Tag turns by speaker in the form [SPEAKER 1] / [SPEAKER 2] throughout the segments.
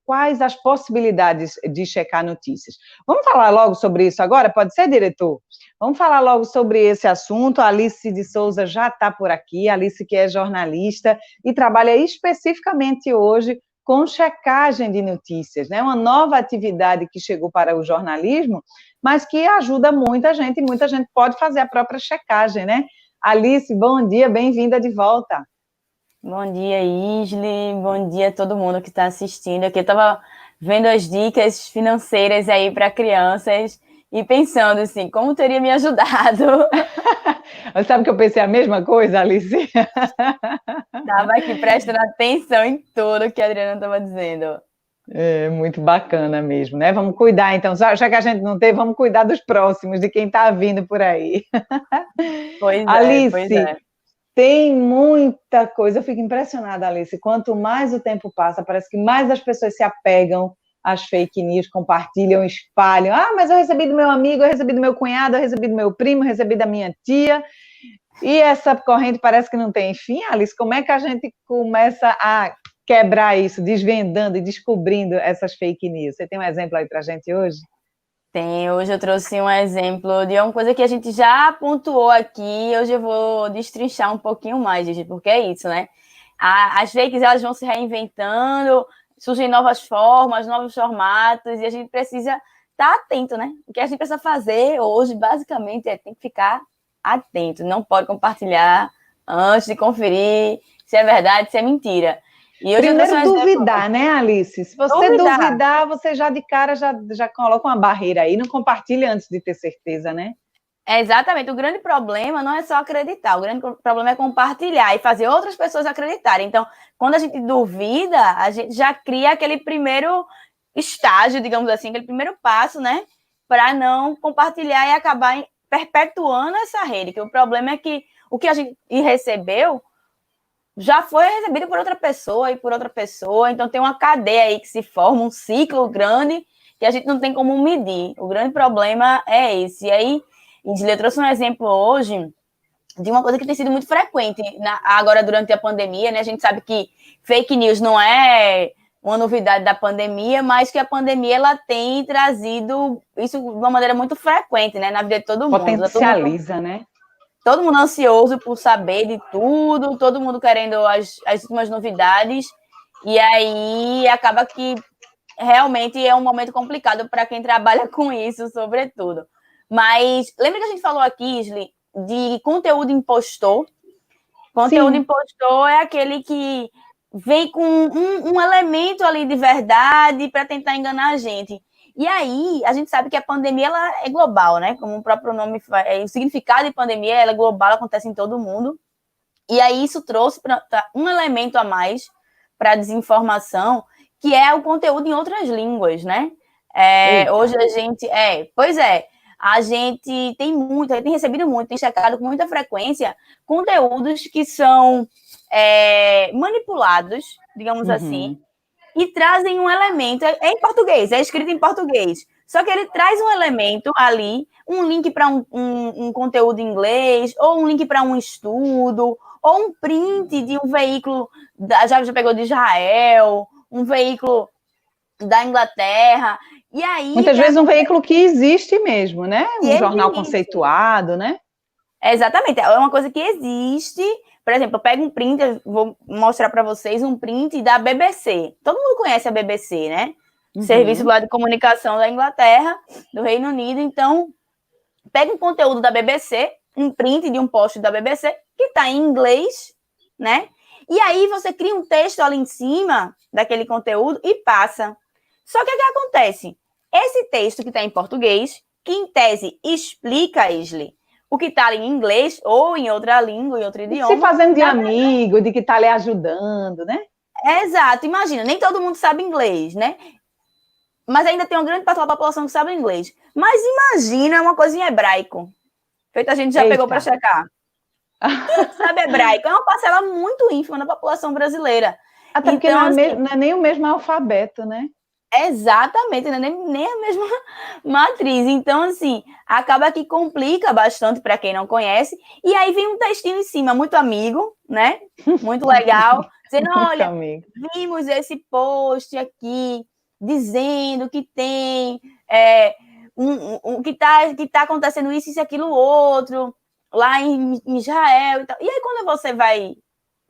[SPEAKER 1] quais as possibilidades de checar notícias. Vamos falar logo sobre isso agora? Pode ser, diretor? Vamos falar logo sobre esse assunto. A Alice de Souza já está por aqui, a Alice que é jornalista e trabalha especificamente hoje com checagem de notícias, né? Uma nova atividade que chegou para o jornalismo, mas que ajuda muita gente, e muita gente pode fazer a própria checagem, né? Alice, bom dia, bem-vinda de volta.
[SPEAKER 2] Bom dia, Isli, bom dia a todo mundo que está assistindo. Aqui eu estava vendo as dicas financeiras aí para crianças e pensando assim, como teria me ajudado.
[SPEAKER 1] Você sabe que eu pensei a mesma coisa, Alice?
[SPEAKER 2] Estava aqui prestando atenção em tudo que a Adriana estava dizendo.
[SPEAKER 1] É muito bacana mesmo, né? Vamos cuidar, então, já que a gente não tem, vamos cuidar dos próximos, de quem está vindo por aí.
[SPEAKER 2] Pois
[SPEAKER 1] Alice,
[SPEAKER 2] é.
[SPEAKER 1] tem muita coisa, eu fico impressionada, Alice, quanto mais o tempo passa, parece que mais as pessoas se apegam às fake news, compartilham, espalham. Ah, mas eu recebi do meu amigo, eu recebi do meu cunhado, eu recebi do meu primo, eu recebi da minha tia, e essa corrente parece que não tem fim, Alice. Como é que a gente começa a quebrar isso, desvendando e descobrindo essas fake news? Você tem um exemplo aí para a gente hoje?
[SPEAKER 2] Hoje eu trouxe um exemplo de uma coisa que a gente já pontuou aqui, hoje eu vou destrinchar um pouquinho mais, gente, porque é isso, né? As fakes, elas vão se reinventando, surgem novas formas, novos formatos, e a gente precisa estar atento, né? O que a gente precisa fazer hoje, basicamente, tem que ficar atento, não pode compartilhar antes de conferir se é verdade, se é mentira. E hoje
[SPEAKER 1] Primeiro,
[SPEAKER 2] eu
[SPEAKER 1] duvidar, né, Alice? Se você duvidar, você já de cara já coloca uma barreira aí, não compartilha antes de ter certeza, né?
[SPEAKER 2] Exatamente. O grande problema não é só acreditar, o grande problema é compartilhar e fazer outras pessoas acreditarem. Então, quando a gente duvida, a gente já cria aquele primeiro estágio, digamos assim, aquele primeiro passo, né? Para não compartilhar e acabar perpetuando essa rede. Que o problema é que o que a gente recebeu já foi recebido por outra pessoa e por outra pessoa. Então, tem uma cadeia aí que se forma, um ciclo grande que a gente não tem como medir. O grande problema é esse. E aí, eu trouxe um exemplo hoje de uma coisa que tem sido muito frequente agora durante a pandemia, né? A gente sabe que fake news não é uma novidade da pandemia, mas que a pandemia ela tem trazido isso de uma maneira muito frequente, né? Na vida de todo mundo.
[SPEAKER 1] Potencializa, né?
[SPEAKER 2] Todo mundo ansioso por saber de tudo, todo mundo querendo as últimas novidades, e aí acaba que realmente é um momento complicado para quem trabalha com isso, sobretudo. Mas lembra que a gente falou aqui, Isli, de conteúdo impostor? Conteúdo impostor é aquele que vem com um elemento ali de verdade para tentar enganar a gente. E aí, a gente sabe que a pandemia ela é global, né? Como o próprio nome faz, o significado de pandemia ela é global, ela acontece em todo mundo. E aí, isso trouxe um elemento a mais para a desinformação, que é o conteúdo em outras línguas, né? Hoje a gente. Pois é. A gente tem recebido muito, tem checado com muita frequência conteúdos que são manipulados, digamos assim, e trazem um elemento, em português, é escrito em português, só que ele traz um elemento ali, um link para um conteúdo em inglês, ou um link para um estudo, ou um print de um veículo, já pegou de Israel, um veículo da Inglaterra, e aí...
[SPEAKER 1] Muitas vezes um veículo que existe mesmo, né? Um jornal conceituado, né?
[SPEAKER 2] Exatamente, é uma coisa que existe. Por exemplo, eu pego um print, vou mostrar para vocês um print da BBC. Todo mundo conhece a BBC, né? Serviço lá de comunicação da Inglaterra, do Reino Unido. Então, pega um conteúdo da BBC, um print de um post da BBC, que está em inglês, né? E aí você cria um texto ali em cima daquele conteúdo e passa. Só que o que acontece? Esse texto que está em português, que em tese explica, Isli, o que está ali em inglês ou em outra língua, em outro idioma.
[SPEAKER 1] Se fazendo de amigo, de que está lhe ajudando, né?
[SPEAKER 2] Exato, imagina, nem todo mundo sabe inglês, né? Mas ainda tem uma grande parte da população que sabe inglês. Mas imagina uma coisa em hebraico. Feito a gente já pegou para checar. Quem sabe hebraico? É uma parcela muito ínfima da população brasileira.
[SPEAKER 1] Até porque não é nem o mesmo alfabeto, né?
[SPEAKER 2] Exatamente, né? Nem a mesma matriz. Então, assim, acaba que complica bastante para quem não conhece. E aí vem um textinho em cima, muito amigo, né? Muito legal, dizendo: olha, vimos esse post aqui dizendo que tem que tá acontecendo isso, aquilo, outro, lá em Israel e tal. E aí, quando você vai,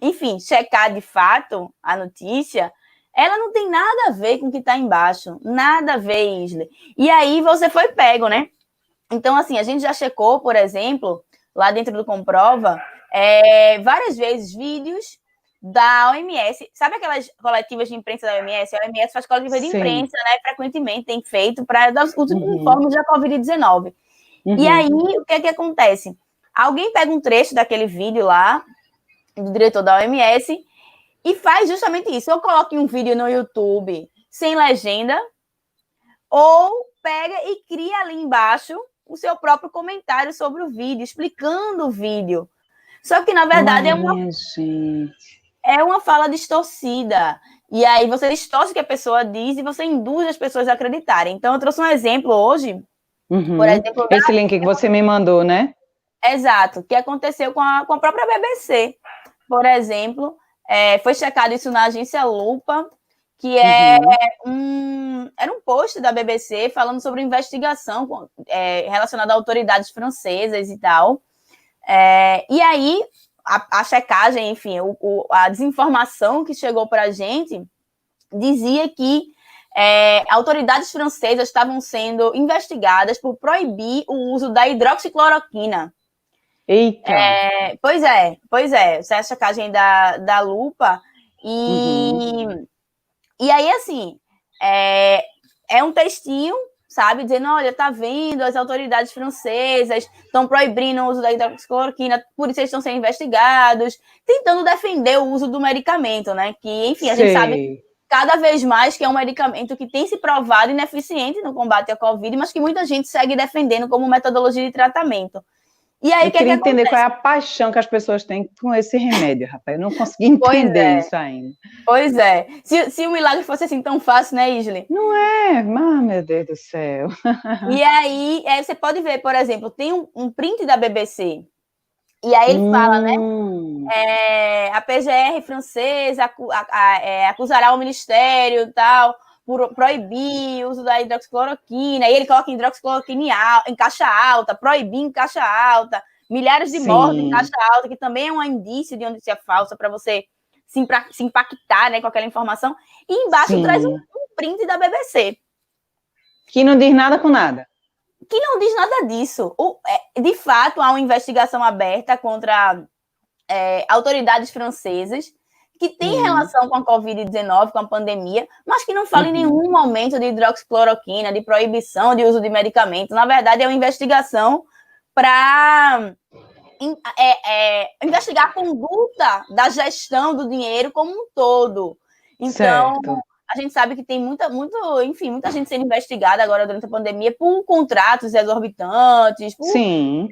[SPEAKER 2] enfim, checar de fato a notícia, ela não tem nada a ver com o que está embaixo. Nada a ver, Isley. E aí você foi pego, né? Então, assim, a gente já checou, por exemplo, lá dentro do Comprova, várias vezes vídeos da OMS. Sabe aquelas coletivas de imprensa da OMS? A OMS faz coletiva de imprensa, né? Frequentemente tem feito para dar os informes da Covid-19. E aí, o que é que acontece? Alguém pega um trecho daquele vídeo lá, do diretor da OMS, e faz justamente isso. Ou coloque um vídeo no YouTube sem legenda, ou pega e cria ali embaixo o seu próprio comentário sobre o vídeo, explicando o vídeo. Só que, na verdade, é uma fala distorcida. E aí você distorce o que a pessoa diz e você induz as pessoas a acreditarem. Então, eu trouxe um exemplo hoje. Por exemplo,
[SPEAKER 1] esse link que você me mandou, né?
[SPEAKER 2] Exato, que aconteceu com a própria BBC. Por exemplo, foi checado isso na agência Lupa, que era um post da BBC falando sobre investigação relacionada a autoridades francesas e tal. E aí, a checagem, enfim, a desinformação que chegou para a gente dizia que autoridades francesas estavam sendo investigadas por proibir o uso da hidroxicloroquina.
[SPEAKER 1] Eita!
[SPEAKER 2] Pois é. Essa é a checagem da Lupa. E aí, assim, é um textinho, sabe? Dizendo: olha, tá vendo, as autoridades francesas estão proibindo o uso da hidroxicloroquina, por isso eles estão sendo investigados, tentando defender o uso do medicamento, né? Que, enfim, a gente sabe cada vez mais que é um medicamento que tem se provado ineficiente no combate à Covid, mas que muita gente segue defendendo como metodologia de tratamento. E aí,
[SPEAKER 1] eu queria entender qual é a paixão que as pessoas têm com esse remédio, rapaz. Eu não consegui entender isso ainda.
[SPEAKER 2] Pois é. Se o milagre fosse assim tão fácil, né, Isley?
[SPEAKER 1] Não é? Meu Deus do céu.
[SPEAKER 2] E aí, você pode ver, por exemplo, tem um print da BBC. E aí ele fala, né? A PGR francesa acusará o ministério e tal por proibir o uso da hidroxicloroquina. E ele coloca hidroxicloroquina em caixa alta, proibir em caixa alta, milhares de mortes em caixa alta, que também é um indício de notícia falsa para você se impactar, né, com aquela informação. E embaixo traz um print da BBC.
[SPEAKER 1] Que não diz nada com nada.
[SPEAKER 2] Que não diz nada disso. De fato, há uma investigação aberta contra autoridades francesas que tem relação com a Covid-19, com a pandemia, mas que não fala em nenhum momento de hidroxicloroquina, de proibição de uso de medicamentos. Na verdade, é uma investigação para investigar a conduta da gestão do dinheiro como um todo. Então, a gente sabe que tem muita gente sendo investigada agora durante a pandemia por contratos exorbitantes, né?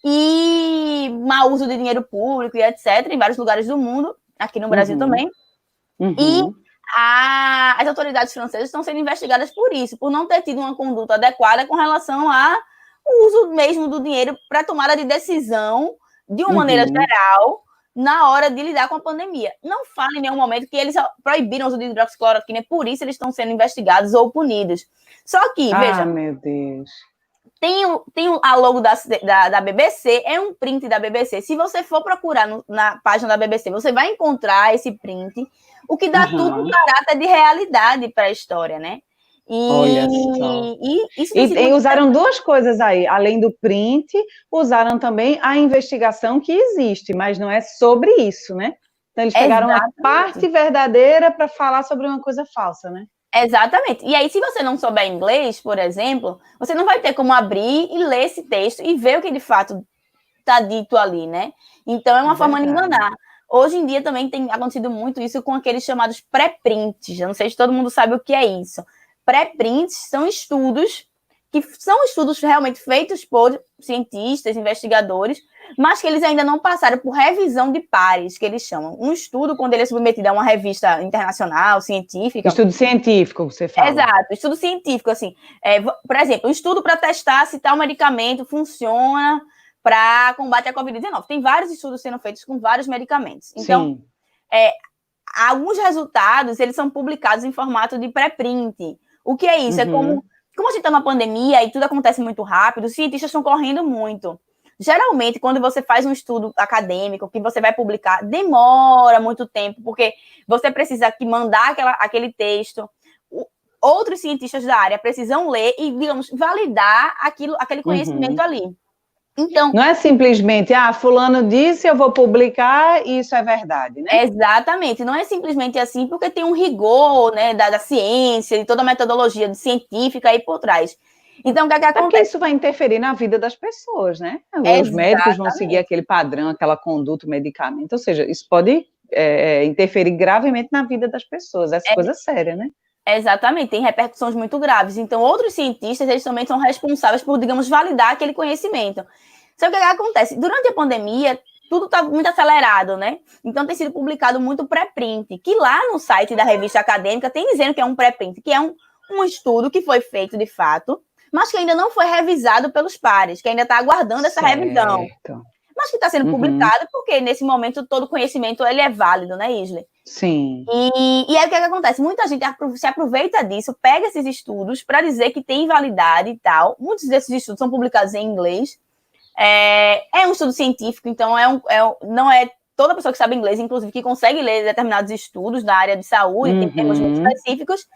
[SPEAKER 2] E mau uso de dinheiro público e etc., em vários lugares do mundo, aqui no Brasil também. E as autoridades francesas estão sendo investigadas por isso, por não ter tido uma conduta adequada com relação ao uso mesmo do dinheiro para tomada de decisão, de uma maneira geral, na hora de lidar com a pandemia. Não fala em nenhum momento que eles proibiram o uso de hidroxicloroquina, por isso eles estão sendo investigados ou punidos. Só que, veja...
[SPEAKER 1] meu Deus...
[SPEAKER 2] Tem a logo da BBC, é um print da BBC. Se você for procurar na página da BBC, você vai encontrar esse print, o que dá tudo um caráter de realidade para a história, né?
[SPEAKER 1] Olha só. E usaram duas coisas aí, além do print, usaram também a investigação que existe, mas não é sobre isso, né? Então eles pegaram a parte verdadeira para falar sobre uma coisa falsa, né?
[SPEAKER 2] Exatamente. E aí, se você não souber inglês, por exemplo, você não vai ter como abrir e ler esse texto e ver o que de fato está dito ali, né? Então, é uma forma de enganar. Hoje em dia também tem acontecido muito isso com aqueles chamados pré-prints. Eu não sei se todo mundo sabe o que é isso. Pré-prints são estudos que são estudos realmente feitos por cientistas, investigadores, mas que eles ainda não passaram por revisão de pares, que eles chamam. Um estudo, quando ele é submetido a uma revista internacional, científica...
[SPEAKER 1] Estudo científico, você fala.
[SPEAKER 2] Exato, estudo científico, assim. Por exemplo, um estudo para testar se tal medicamento funciona para combate à Covid-19. Tem vários estudos sendo feitos com vários medicamentos. Então, alguns resultados, eles são publicados em formato de pré-print. O que é isso? É como a gente está numa pandemia e tudo acontece muito rápido, os cientistas estão correndo muito. Geralmente, quando você faz um estudo acadêmico, que você vai publicar, demora muito tempo, porque você precisa mandar aquele texto, outros cientistas da área precisam ler e, digamos, validar aquele conhecimento ali. Então,
[SPEAKER 1] não é simplesmente, fulano disse, eu vou publicar e isso é verdade, né?
[SPEAKER 2] Exatamente, não é simplesmente assim, porque tem um rigor, né, da ciência, de toda a metodologia científica aí por trás. Então, o que acontece?
[SPEAKER 1] Porque isso vai interferir na vida das pessoas, né? Os médicos vão seguir aquele padrão, aquela conduta, o medicamento, ou seja, isso pode interferir gravemente na vida das pessoas, essa coisa séria, né?
[SPEAKER 2] Exatamente, tem repercussões muito graves. Então, outros cientistas, eles também são responsáveis por, digamos, validar aquele conhecimento. Só que o que acontece? Durante a pandemia, tudo está muito acelerado, né? Então, tem sido publicado muito pré-print, que lá no site da revista acadêmica tem dizendo que é um pré-print, que é um estudo que foi feito de fato, mas que ainda não foi revisado pelos pares, que ainda está aguardando essa revisão. Mas que está sendo publicado, porque nesse momento todo conhecimento ele é válido, né, Isley?
[SPEAKER 1] Sim.
[SPEAKER 2] E aí o que acontece? Muita gente se aproveita disso, pega esses estudos para dizer que tem validade e tal. Muitos desses estudos são publicados em inglês. É um estudo científico, então não é toda pessoa que sabe inglês, inclusive, que consegue ler determinados estudos da área de saúde, tem termos muito específicos,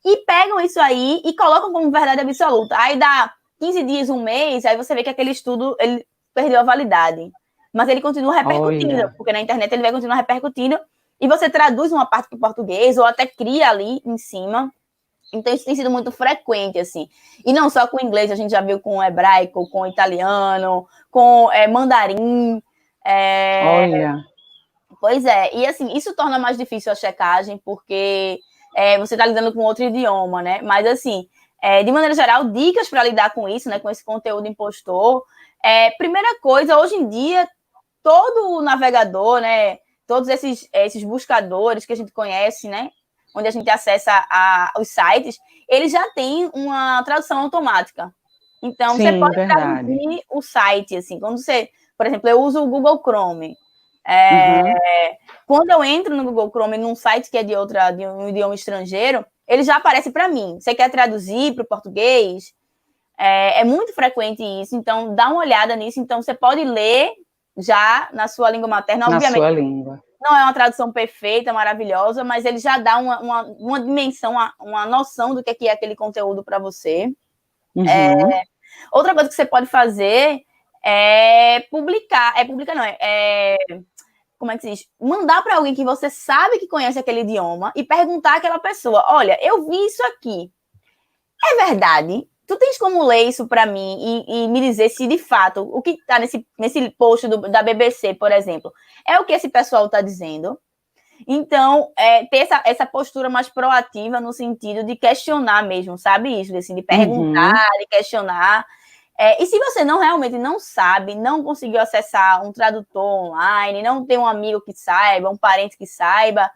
[SPEAKER 2] e pegam isso aí e colocam como verdade absoluta. Aí dá 15 dias, um mês, aí você vê que aquele estudo ele perdeu a validade. Mas ele continua repercutindo, porque na internet ele vai continuar repercutindo, e você traduz uma parte para o português, ou até cria ali em cima. Então, isso tem sido muito frequente, assim. E não só com o inglês, a gente já viu com o hebraico, com o italiano, com mandarim. Pois é, e assim, isso torna mais difícil a checagem, porque você está lidando com outro idioma, né? Mas, assim, de maneira geral, dicas para lidar com isso, né? Com esse conteúdo impostor. Primeira coisa, hoje em dia, todo o navegador, né? Todos esses buscadores que a gente conhece, né? Onde a gente acessa os sites, eles já têm uma tradução automática. Então, você pode traduzir o site, assim. Quando você, por exemplo, eu uso o Google Chrome. Quando eu entro no Google Chrome num site que é de um idioma estrangeiro, ele já aparece para mim. Você quer traduzir para o português? É muito frequente isso, então dá uma olhada nisso. Então, você pode ler já na sua língua materna, obviamente.
[SPEAKER 1] Na sua língua.
[SPEAKER 2] Não é uma tradução perfeita, maravilhosa, mas ele já dá uma dimensão, uma noção do que é aquele conteúdo para você. Outra coisa que você pode fazer é publicar. Como é que se diz? Mandar para alguém que você sabe que conhece aquele idioma e perguntar àquela pessoa: olha, eu vi isso aqui. É verdade? Tu tens como ler isso para mim e me dizer se, de fato, o que está nesse post da BBC, por exemplo, é o que esse pessoal está dizendo? Então, ter essa postura mais proativa no sentido de questionar mesmo, sabe isso? Assim, de perguntar, de questionar. E se você realmente não sabe, não conseguiu acessar um tradutor online, não tem um amigo que saiba, um parente que saiba,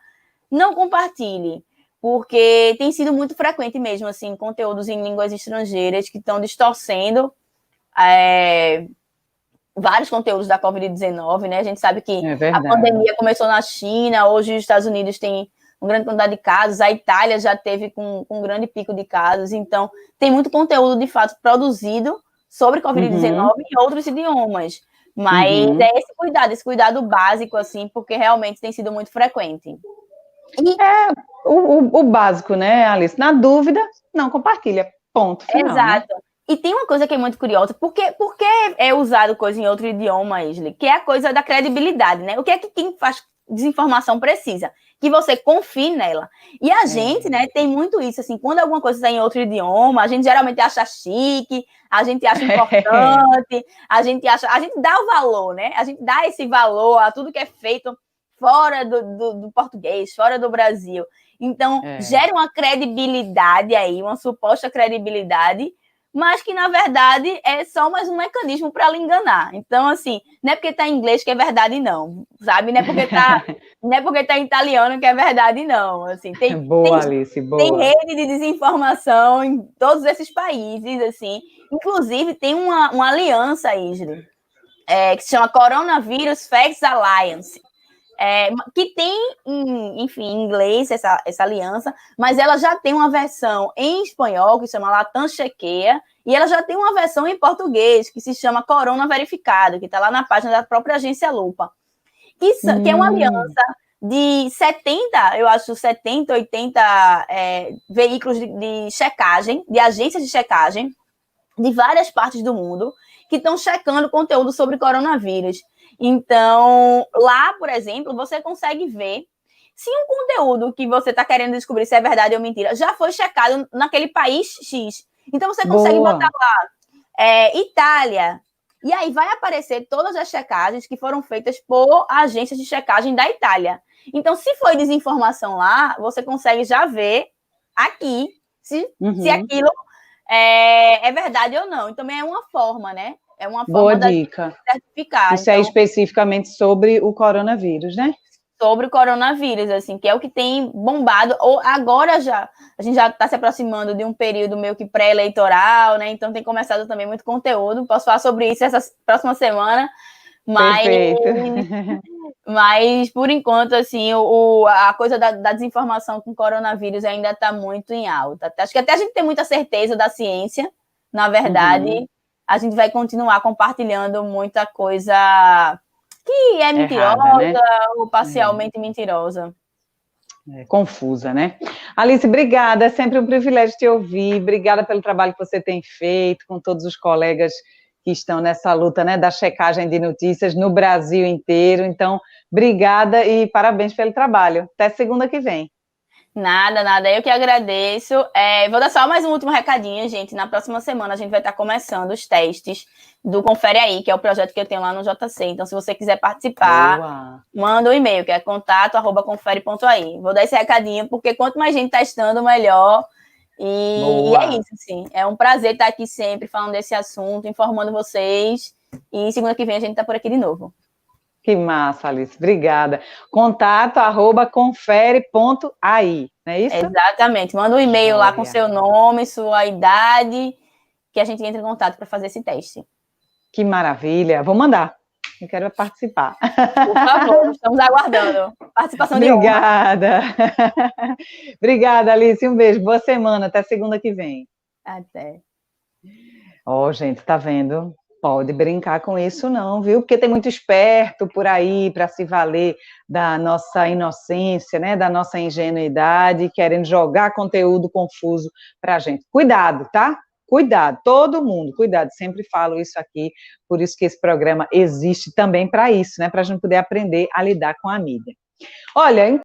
[SPEAKER 2] não compartilhe. Porque tem sido muito frequente mesmo, assim, conteúdos em línguas estrangeiras que estão distorcendo vários conteúdos da Covid-19, né? A gente sabe que a pandemia começou na China, hoje os Estados Unidos têm uma grande quantidade de casos, a Itália já teve com um grande pico de casos, então tem muito conteúdo, de fato, produzido sobre Covid-19 em outros idiomas. Mas é esse cuidado básico, assim, porque realmente tem sido muito frequente.
[SPEAKER 1] O básico, né, Alice? Na dúvida, não compartilha. Ponto final.
[SPEAKER 2] Exato.
[SPEAKER 1] Né?
[SPEAKER 2] E tem uma coisa que é muito curiosa. Por que é usado coisa em outro idioma, Isley? Que é a coisa da credibilidade, né? O que é que quem faz desinformação precisa? Que você confie nela. E a gente, né, tem muito isso, assim, quando alguma coisa está em outro idioma, a gente geralmente acha chique, a gente acha importante, a gente dá o valor, né? A gente dá esse valor a tudo que é feito fora do português, fora do Brasil. Então, gera uma credibilidade aí, uma suposta credibilidade, mas que, na verdade, é só mais um mecanismo para lhe enganar. Então, assim, não é porque está em inglês que é verdade, não, sabe? Não é porque está em italiano que é verdade, não. Assim,
[SPEAKER 1] Boa, Alice, boa.
[SPEAKER 2] Tem rede de desinformação em todos esses países, assim. Inclusive, tem uma aliança, Isli, que se chama Coronavirus Facts Alliance, que tem, enfim, em inglês essa aliança, mas ela já tem uma versão em espanhol, que se chama Latam Chequeia, e ela já tem uma versão em português, que se chama Corona Verificado, que está lá na página da própria agência Lupa, que é uma aliança de 70, 80 veículos de checagem, de agências de checagem, de várias partes do mundo, que estão checando conteúdo sobre coronavírus. Então, lá, por exemplo, você consegue ver se um conteúdo que você está querendo descobrir se é verdade ou mentira já foi checado naquele país X. Então, você consegue botar lá Itália, e aí vai aparecer todas as checagens que foram feitas por agências de checagem da Itália. Então, se foi desinformação lá, você consegue já ver aqui se aquilo é verdade ou não. E também é uma forma, né? É uma forma
[SPEAKER 1] da dica.
[SPEAKER 2] Certificar.
[SPEAKER 1] Isso então, é especificamente sobre o coronavírus, né?
[SPEAKER 2] Sobre o coronavírus, assim, que é o que tem bombado. Ou agora a gente já está se aproximando de um período meio que pré-eleitoral, né? Então tem começado também muito conteúdo. Posso falar sobre isso essa próxima semana. Mas por enquanto, assim, a coisa da desinformação com coronavírus ainda está muito em alta. Acho que até a gente tem muita certeza da ciência, na verdade, a gente vai continuar compartilhando muita coisa que é mentirosa, errada, né? Ou parcialmente mentirosa.
[SPEAKER 1] Confusa, né? Alice, obrigada, é sempre um privilégio te ouvir, obrigada pelo trabalho que você tem feito com todos os colegas que estão nessa luta, né, da checagem de notícias no Brasil inteiro. Então, obrigada e parabéns pelo trabalho. Até segunda que vem.
[SPEAKER 2] Nada, eu que agradeço. Vou dar só mais um último recadinho, gente. Na próxima semana a gente vai estar começando os testes do Confere Aí, que é o projeto que eu tenho lá no JC. Então, se você quiser participar, manda um e-mail, que é contato@confere.ai. Vou dar esse recadinho, porque quanto mais gente testando, melhor. E é isso, sim. É um prazer estar aqui sempre falando desse assunto, informando vocês. E segunda que vem a gente está por aqui de novo.
[SPEAKER 1] Que massa, Alice. Obrigada. Contato@confere.ai, não é isso?
[SPEAKER 2] Exatamente. Manda um e-mail lá com seu nome, sua idade, que a gente entra em contato para fazer esse teste.
[SPEAKER 1] Que maravilha. Vou mandar. Eu quero participar.
[SPEAKER 2] Por favor, estamos aguardando. Participação de honra.
[SPEAKER 1] Obrigada. Obrigada, Alice. Um beijo. Boa semana. Até segunda que vem.
[SPEAKER 2] Até.
[SPEAKER 1] Gente, tá vendo? Pode brincar com isso não, viu? Porque tem muito esperto por aí para se valer da nossa inocência, né? Da nossa ingenuidade, querendo jogar conteúdo confuso para a gente. Cuidado, tá? Cuidado, todo mundo, cuidado. Sempre falo isso aqui, por isso que esse programa existe também para isso, né? Para a gente poder aprender a lidar com a mídia. Olha,